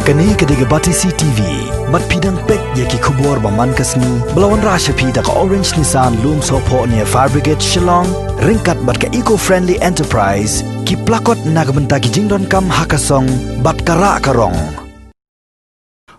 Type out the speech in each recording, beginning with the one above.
Kani kediga bati CTV, mat pidang pek yaki kubur baman kasni, belawan rasha pida ka Orange Nissan Loom Sopo near Fire Brigade Shillong, ringkat bat ka eco-friendly enterprise, ki plakot nagbenta ki jingdon kam hakasong, bat kara karong.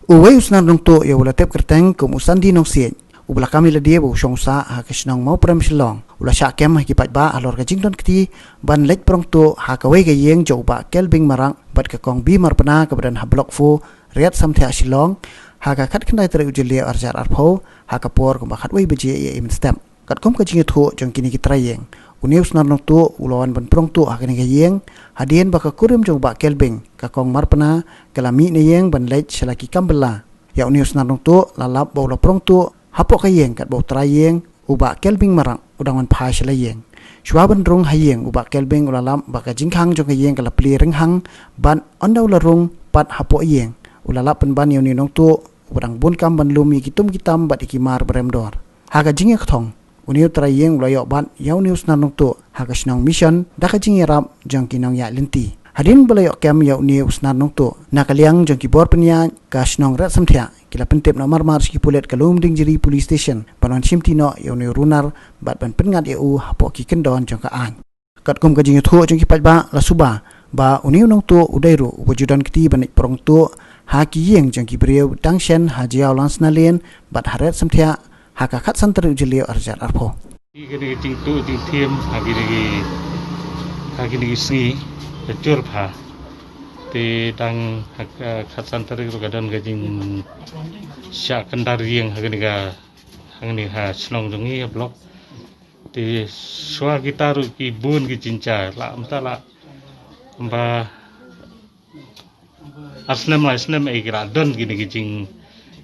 Uway usnan nong to ya wala tep kerteng kum usan di nong sien. Ubla kami la dia bu shong sa ha kisnong mau prem Shillong. Ula sya kem ha kipat ba alor ka jingdon kti ban lek prong to ha ka wei ka yeng jo ba kelbing marang bat ka kong bi mar pena ka badan ha blok fu riat sam thea Shillong ha ka khat khnai tere ujelia arjar arpho ha ka por kum ba khat wei beje ye im stem kat kom ka jingi thu jong kini ki trayeng unius nar nong to ulawan ban prong to ha kini ka yeng hadien ba ka kurim jo ba kelbing ka kong mar pena kalami ne yeng ban lek selaki kambela ya unius nar nong to lalap ba ula prong to hapok ka yeng kat ba trayeng uba kelbing marang udangan phai shlayeng shwaban rong hayeng uba kelbing ulalam ba ka jingkhang jong ka yeng kala pli ringhang ban ondaw la rong pat hapo yeng ulalap pen ban yoni nong tu udang bun kam ban lumi kitum kitam bat ikimar bremdor haga jinge khthong uniu trayeng ulayo ban yaw news na nong tu haga snong mission daka jinge rap jong kinong ya linti hadin balayo kem yaw news na nong tu nakaliang jong ki bor penya ka snong rat samthia kila pentep na marmar ski pulet kalum ding jiri police station panon simtino yaw ne runar bat ban pengat eu hapo ki kendon jong ka an kat kum ka jinge thu jong ki patba la suba ba uniu nong tu udairu wujudan kiti banik prong tu ha ki yeng jong ki breu dangshen ha jiao lansnalen bat haret samthia ha ka khat santer ujilio arjar arpho ini ting tu ting thiem hagi ni si jur pha te dang khat santer ru gadan gajing sya kendar yeng hagi ni ha slong jongi blok te swa gitar ki bun ki cinca la mtala ba asnem ai kira don gini gijing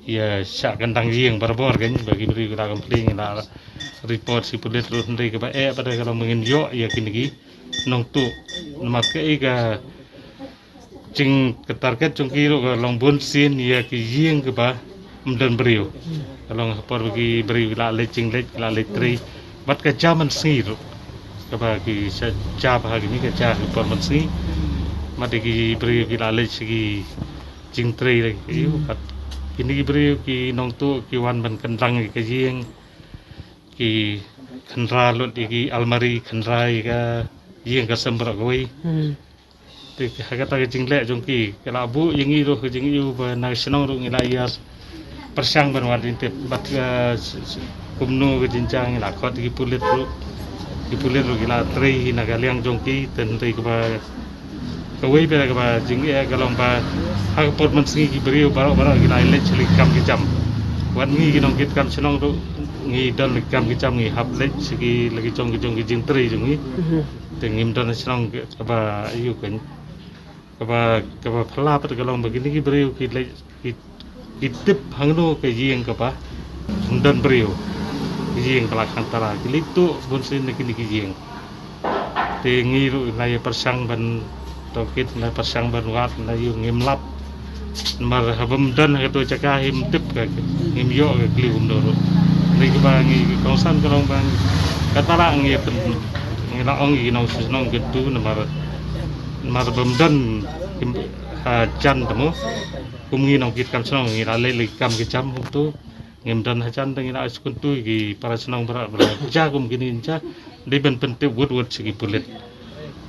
ya syak kendang yeng barbor kan bagi beri kita kompling na report si pulit ru ndai ke ba pada kalau mengin yo ya kini gi nong tu mat ke ga jing ketarget jongki ru long bun sin ya ki yeng ke ba mden beriu kalau por bagi beri la lecing la letri bat ka jaman sir ke ba ki sa jab ha gini ke ja por man si matiki beri kita lagi jing tri lagi kat kini beri ki nong tu ki wan ban kendang ki jing ki khandra lot ki almari khandrai ka jing ka sembra goi te hagata ki jing le jong ki kala bu yingi ro jing yu ba na snong ro ngila yas persang ban wan inte bat kumnu ki jincang la khot ki pulit ro gila tri na ga liang jong ki ten tri ka ba kawai bela kaba jingi kalong ba hak por mensi ki beriu barok gila ile chili kam ki jam wan ngi ginong kit kam senong tu ngi dan kam ki jam ngi hap le sigi lagi jong ki jing tri jungi tengim dan senong kaba yu kan kaba phala pat kalong begini ki beriu ki le ki tip hangno ke jing kaba sundan beriu ki jing kala kantara kilitu bunsin kini ki jing tengi ru lai persang ban tokit na pasang banuat na yung ngimlap mar habam dan itu cakah him tip ka him yo ka klium doro ni ba ngi kongsan kalong bang katara ngi pen ngi na ong ngi nong susnong gitu na mar bam dan ha jan tamo kum ngi nong kit kam snong ngi la le kam ki jam tu ngim dan ha jan ngi na skun tu gi para snong bara ja kum gini ja di ben tip wud sigi pulit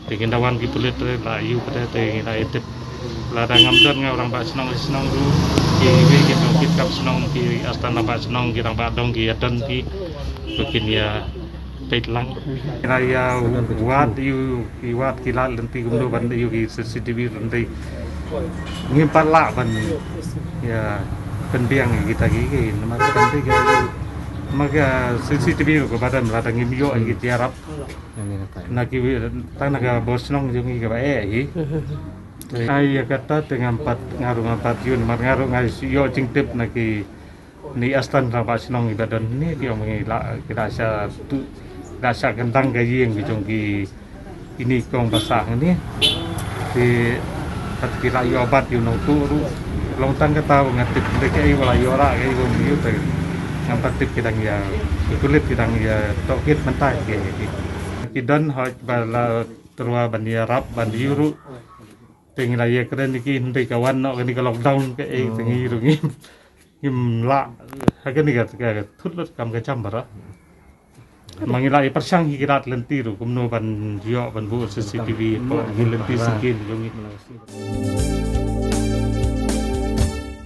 dengan dawan ki pulit la yu pada te la etep la dangam don nga orang ba senong ru ki wi ki kit kap senong ki astana ba senong ki rang ba dong ki adan ki bikin ya petlang ina ya wat yu ki wat ki la lenti gumdo ban yu ki CCTV lenti ngimpat la ban ya penbiang kita ki nama kan ti ki maka CCTV ko badan la ngim yo ki tiarap naki tanaga bos nong jungi ka bae ai kata dengan ngarung 4 yun ngarung ngai yo cingtip naki ni astan raba sinong ibadan ni ki omongi la kita sa kentang gaji yang bijongki ini kong basah ni di kat kira yo obat yo nong turu longtang kata ngatip deke wala yo ra kai go mi te ngampat tip kidang ya kulit kidang ya tokit mentai ke kidan hoj bala terwa bandia rap bandiuru Pengen ya keren iki ndai kawan no kini ka lockdown ke tengi rungi ngim la hagen ni ka thut kam ka chambara mangila persang hikirat lentiru kumno ban yo ban bu CCTV po lenti sikin rungi